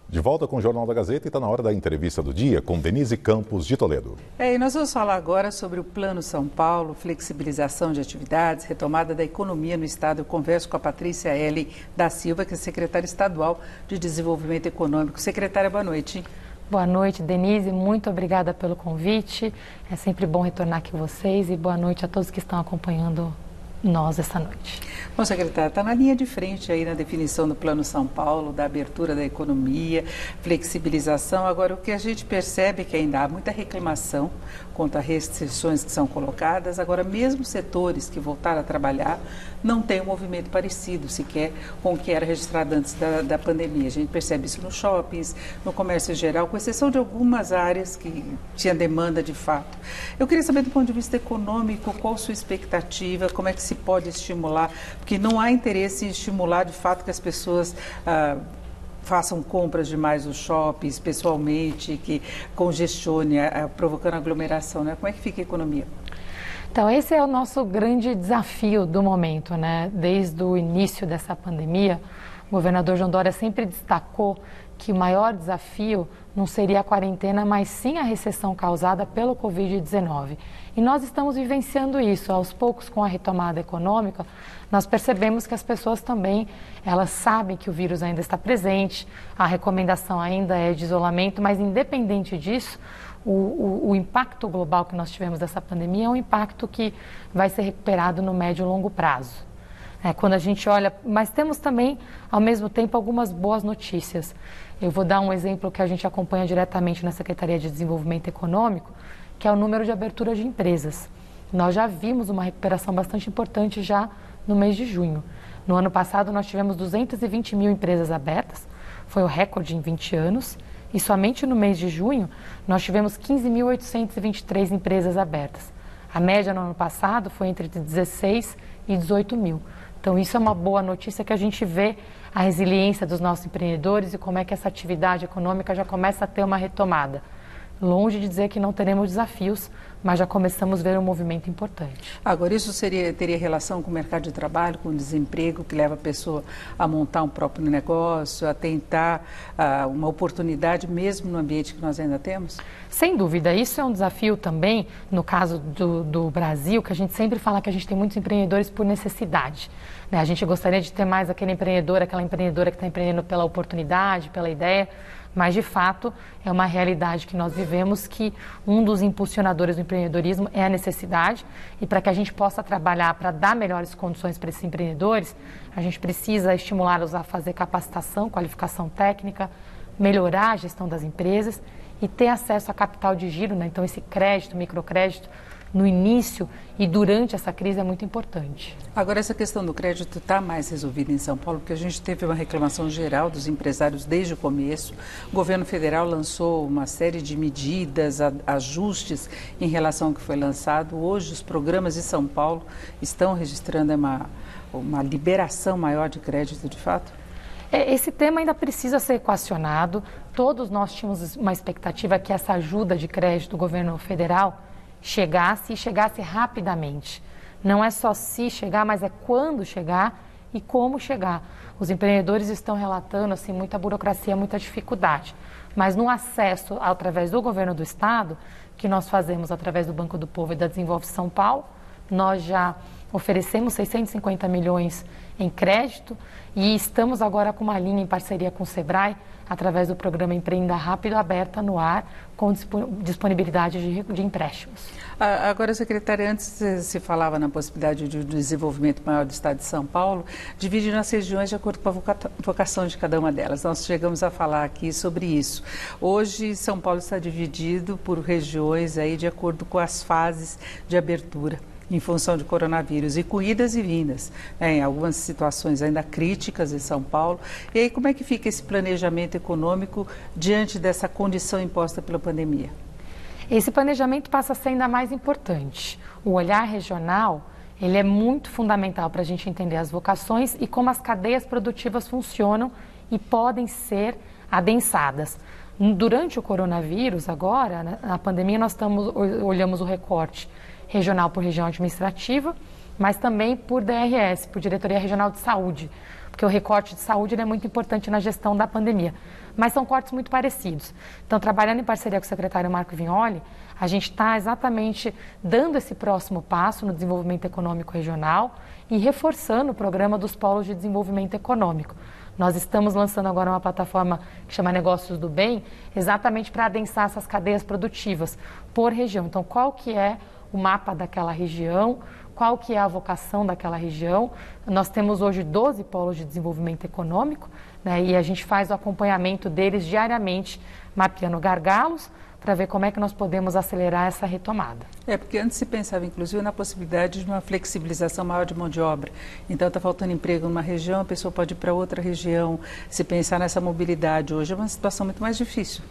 De volta com o Jornal da Gazeta e está na hora da entrevista do dia com Denise Campos de Toledo. E nós vamos falar agora sobre o Plano São Paulo, flexibilização de atividades, retomada da economia no estado. Eu converso com a Patrícia L. da Silva, que é secretária estadual de Desenvolvimento Econômico. Secretária, boa noite. Boa noite, Denise. Muito obrigada pelo convite. É sempre bom retornar aqui com vocês e boa noite a todos que estão acompanhando nós esta noite. Bom, secretária, está na linha de frente aí na definição do Plano São Paulo, da abertura da economia, flexibilização. Agora, o que a gente percebe é que ainda há muita reclamação quanto a restrições que são colocadas. Agora, mesmo setores que voltaram a trabalhar não têm um movimento parecido sequer com o que era registrado antes da pandemia. A gente percebe isso nos shoppings, no comércio em geral, com exceção de algumas áreas que tinha demanda de fato. Eu queria saber, do ponto de vista econômico, qual a sua expectativa, como é que se pode estimular, porque não há interesse em estimular de fato que as pessoas façam compras demais nos shoppings, pessoalmente, que congestione, provocando aglomeração, né? Como é que fica a economia? Então, esse é o nosso grande desafio do momento, né? Desde o início dessa pandemia, o governador João Dória sempre destacou que o maior desafio não seria a quarentena, mas sim a recessão causada pelo Covid-19. E nós estamos vivenciando isso. Aos poucos, com a retomada econômica, nós percebemos que as pessoas também, elas sabem que o vírus ainda está presente, a recomendação ainda é de isolamento, mas independente disso, o impacto global que nós tivemos dessa pandemia é um impacto que vai ser recuperado no médio e longo prazo. Quando a gente olha, mas temos também, ao mesmo tempo, algumas boas notícias. Eu vou dar um exemplo que a gente acompanha diretamente na Secretaria de Desenvolvimento Econômico, que é o número de abertura de empresas. Nós já vimos uma recuperação bastante importante já no mês de junho. No ano passado, nós tivemos 220 mil empresas abertas, foi o recorde em 20 anos, e somente no mês de junho, nós tivemos 15.823 empresas abertas. A média no ano passado foi entre 16 e 18 mil. Então, isso é uma boa notícia, que a gente vê a resiliência dos nossos empreendedores e como é que essa atividade econômica já começa a ter uma retomada. Longe de dizer que não teremos desafios, mas já começamos a ver um movimento importante. Agora, isso teria relação com o mercado de trabalho, com o desemprego, que leva a pessoa a montar um próprio negócio, a tentar uma oportunidade mesmo no ambiente que nós ainda temos? Sem dúvida, isso é um desafio também, no caso do Brasil, que a gente sempre fala que a gente tem muitos empreendedores por necessidade. A gente gostaria de ter mais aquele empreendedor, aquela empreendedora que está empreendendo pela oportunidade, pela ideia, mas de fato é uma realidade que nós vivemos, que um dos impulsionadores do empreendedorismo é a necessidade, e para que a gente possa trabalhar para dar melhores condições para esses empreendedores, a gente precisa estimulá-los a fazer capacitação, qualificação técnica, melhorar a gestão das empresas e ter acesso a capital de giro, né? Então esse crédito, microcrédito, no início e durante essa crise é muito importante. Agora, essa questão do crédito está mais resolvida em São Paulo, porque a gente teve uma reclamação geral dos empresários desde o começo. O governo federal lançou uma série de medidas, ajustes em relação ao que foi lançado. Hoje, os programas de São Paulo estão registrando uma liberação maior de crédito, de fato? Esse tema ainda precisa ser equacionado. Todos nós tínhamos uma expectativa que essa ajuda de crédito do governo federal chegasse e chegasse rapidamente. Não é só se chegar, mas é quando chegar e como chegar. Os empreendedores estão relatando assim, muita burocracia, muita dificuldade. Mas no acesso através do governo do estado, que nós fazemos através do Banco do Povo e da Desenvolve São Paulo, nós já oferecemos 650 milhões em crédito e estamos agora com uma linha em parceria com o Sebrae, através do programa Empreenda Rápido, aberta no ar, com disponibilidade de empréstimos. Agora, secretária, antes se falava na possibilidade de um desenvolvimento maior do estado de São Paulo, dividindo as regiões de acordo com a vocação de cada uma delas. Nós chegamos a falar aqui sobre isso. Hoje, São Paulo está dividido por regiões aí de acordo com as fases de abertura, em função de coronavírus, e com idas e vindas, em algumas situações ainda críticas em São Paulo. E aí, como é que fica esse planejamento econômico diante dessa condição imposta pela pandemia? Esse planejamento passa a ser ainda mais importante. O olhar regional, ele é muito fundamental para a gente entender as vocações e como as cadeias produtivas funcionam e podem ser adensadas. Durante o coronavírus, agora, na pandemia, nós olhamos o recorte regional por região administrativa, mas também por DRS, por Diretoria Regional de Saúde, porque o recorte de saúde ele é muito importante na gestão da pandemia. Mas são cortes muito parecidos. Então, trabalhando em parceria com o secretário Marco Vignoli, a gente está exatamente dando esse próximo passo no desenvolvimento econômico regional e reforçando o programa dos polos de desenvolvimento econômico. Nós estamos lançando agora uma plataforma que chama Negócios do Bem, exatamente para adensar essas cadeias produtivas por região. Então, qual que é o mapa daquela região, qual que é a vocação daquela região? Nós temos hoje 12 polos de desenvolvimento econômico, né, e a gente faz o acompanhamento deles diariamente, mapeando gargalos, para ver como é que nós podemos acelerar essa retomada. Porque antes se pensava, inclusive, na possibilidade de uma flexibilização maior de mão de obra. Então, está faltando emprego numa região, a pessoa pode ir para outra região. Se pensar nessa mobilidade hoje, é uma situação muito mais difícil.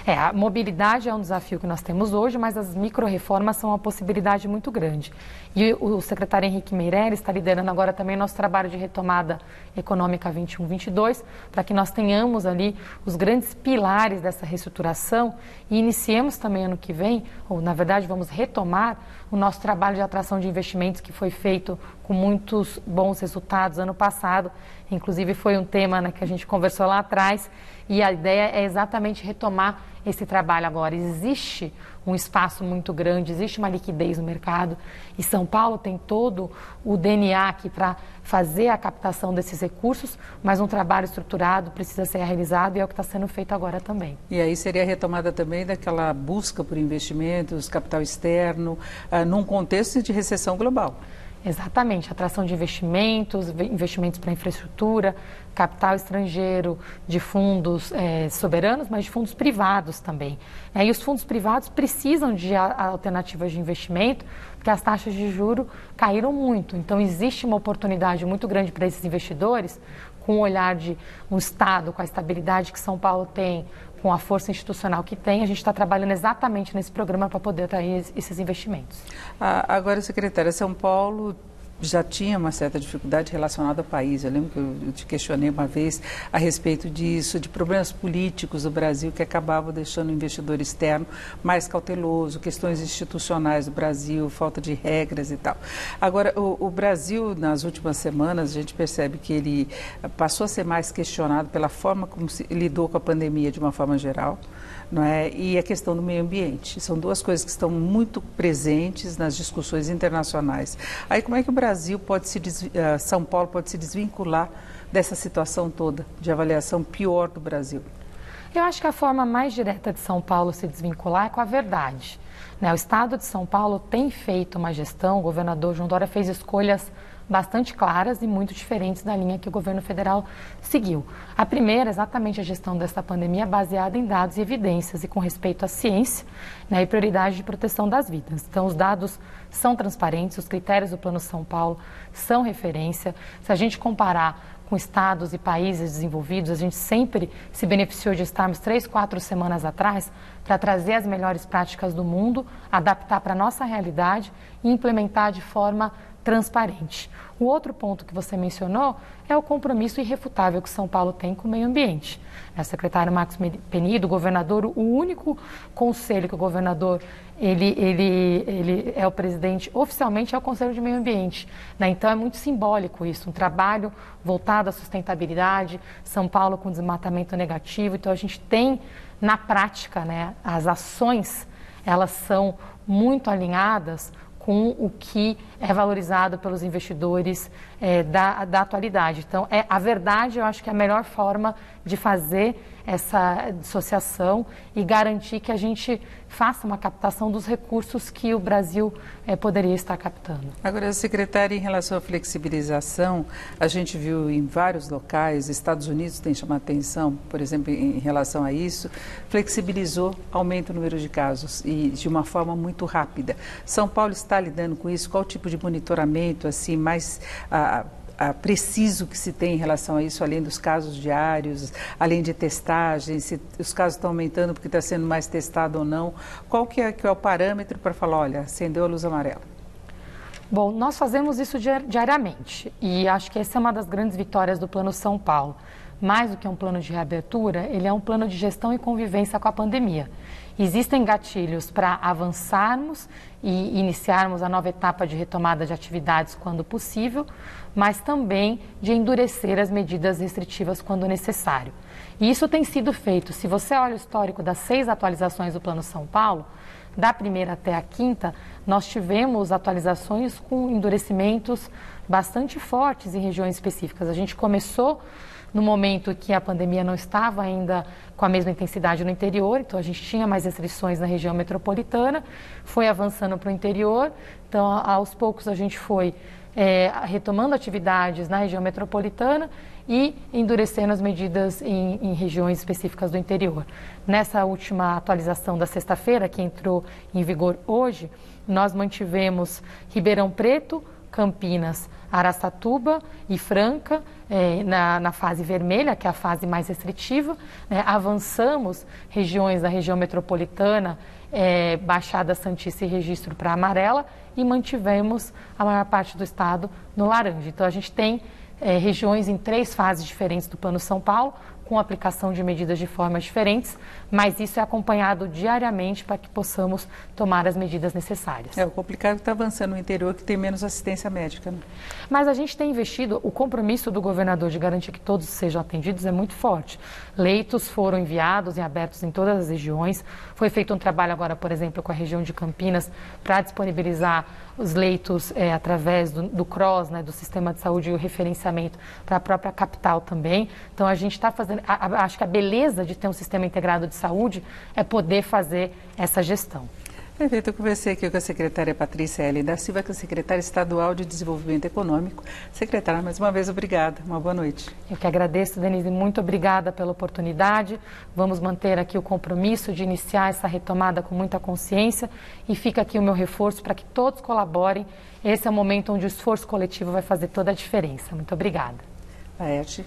A mobilidade é um desafio que nós temos hoje, mas as micro-reformas são uma possibilidade muito grande. E o secretário Henrique Meirelles está liderando agora também nosso trabalho de retomada econômica 21-22, para que nós tenhamos ali os grandes pilares dessa reestruturação e iniciemos também ano que vem, ou na verdade vamos retomar o nosso trabalho de atração de investimentos que foi feito com muitos bons resultados ano passado. Inclusive foi um tema, né, que a gente conversou lá atrás, e a ideia é exatamente retomar esse trabalho agora. Existe um espaço muito grande, existe uma liquidez no mercado e São Paulo tem todo o DNA aqui para fazer a captação desses recursos, mas um trabalho estruturado precisa ser realizado e é o que está sendo feito agora também. E aí seria a retomada também daquela busca por investimentos, capital externo, num contexto de recessão global. Exatamente, atração de investimentos, investimentos para infraestrutura, capital estrangeiro de fundos soberanos, mas de fundos privados também. E os fundos privados precisam de alternativas de investimento, porque as taxas de juros caíram muito. Então, existe uma oportunidade muito grande para esses investidores, com o olhar de um Estado, com a estabilidade que São Paulo tem, com a força institucional que tem, a gente está trabalhando exatamente nesse programa para poder atrair esses investimentos. Agora, secretária, São Paulo já tinha uma certa dificuldade relacionada ao país. Eu lembro que eu te questionei uma vez a respeito disso, de problemas políticos do Brasil que acabavam deixando o investidor externo mais cauteloso, questões institucionais do Brasil, falta de regras e tal. Agora, o Brasil, nas últimas semanas, a gente percebe que ele passou a ser mais questionado pela forma como se lidou com a pandemia de uma forma geral, não é? E a questão do meio ambiente. São duas coisas que estão muito presentes nas discussões internacionais. Aí como é que o Brasil pode São Paulo pode se desvincular dessa situação toda de avaliação pior do Brasil? Eu acho que a forma mais direta de São Paulo se desvincular é com a verdade. O Estado de São Paulo tem feito uma gestão, o governador João Dória fez escolhas bastante claras e muito diferentes da linha que o governo federal seguiu. A primeira, exatamente a gestão dessa pandemia baseada em dados e evidências e com respeito à ciência, né, e prioridade de proteção das vidas. Então, os dados são transparentes, os critérios do Plano São Paulo são referência. Se a gente comparar com estados e países desenvolvidos, a gente sempre se beneficiou de estarmos 3, 4 semanas atrás para trazer as melhores práticas do mundo, adaptar para a nossa realidade e implementar de forma transparente. O outro ponto que você mencionou é o compromisso irrefutável que São Paulo tem com o meio ambiente. O secretário Marcos Penido, o governador, o único conselho que o governador ele é o presidente, oficialmente é o Conselho de Meio Ambiente. Né? Então é muito simbólico isso, um trabalho voltado à sustentabilidade, São Paulo com desmatamento negativo. Então a gente tem na prática, né, as ações, elas são muito alinhadas com o que é valorizado pelos investidores da atualidade. Então, a verdade, eu acho que é a melhor forma de fazer essa dissociação e garantir que a gente faça uma captação dos recursos que o Brasil poderia estar captando. Agora, secretária, em relação à flexibilização, a gente viu em vários locais, Estados Unidos tem chamado atenção, por exemplo, em relação a isso, flexibilizou, aumenta o número de casos e de uma forma muito rápida. São Paulo está lidando com isso? Qual tipo de monitoramento assim mais preciso que se tem em relação a isso, além dos casos diários, além de testagem, se os casos estão aumentando porque está sendo mais testado ou não? Qual que é o parâmetro para falar, olha, acendeu a luz amarela? Bom, nós fazemos isso diariamente e acho que essa é uma das grandes vitórias do Plano São Paulo. mais do que um plano de reabertura, ele é um plano de gestão e convivência com a pandemia. Existem gatilhos para avançarmos e iniciarmos a nova etapa de retomada de atividades quando possível, mas também de endurecer as medidas restritivas quando necessário. E isso tem sido feito. Se você olha o histórico das 6 atualizações do Plano São Paulo, da primeira até a quinta, nós tivemos atualizações com endurecimentos bastante fortes em regiões específicas. A gente começou no momento que a pandemia não estava ainda com a mesma intensidade no interior, então a gente tinha mais restrições na região metropolitana, foi avançando para o interior, então aos poucos a gente foi retomando atividades na região metropolitana e endurecendo as medidas em regiões específicas do interior. Nessa última atualização da sexta-feira, que entrou em vigor hoje, nós mantivemos Ribeirão Preto, Campinas, Araçatuba e Franca na fase vermelha, que é a fase mais restritiva. Avançamos regiões da região metropolitana, Baixada Santista e Registro para amarela e mantivemos a maior parte do estado no laranja. Então a gente tem regiões em 3 fases diferentes do Plano São Paulo, com aplicação de medidas de formas diferentes, mas isso é acompanhado diariamente para que possamos tomar as medidas necessárias. O complicado é que está avançando no interior, que tem menos assistência médica, né? Mas a gente tem investido, o compromisso do governador de garantir que todos sejam atendidos é muito forte. Leitos foram enviados e abertos em todas as regiões. Foi feito um trabalho agora, por exemplo, com a região de Campinas, para disponibilizar os leitos através do CROSS, do Sistema de Saúde e o referenciamento para a própria capital também. Então a gente está fazendo, acho que a beleza de ter um sistema integrado de saúde é poder fazer essa gestão. Perfeito, eu conversei aqui com a secretária Patrícia Ellen da Silva, que é a secretária estadual de Desenvolvimento Econômico. Secretária, mais uma vez, obrigada. Uma boa noite. Eu que agradeço, Denise, muito obrigada pela oportunidade. Vamos manter aqui o compromisso de iniciar essa retomada com muita consciência e fica aqui o meu reforço para que todos colaborem. Esse é o momento onde o esforço coletivo vai fazer toda a diferença. Muito obrigada. Laerte.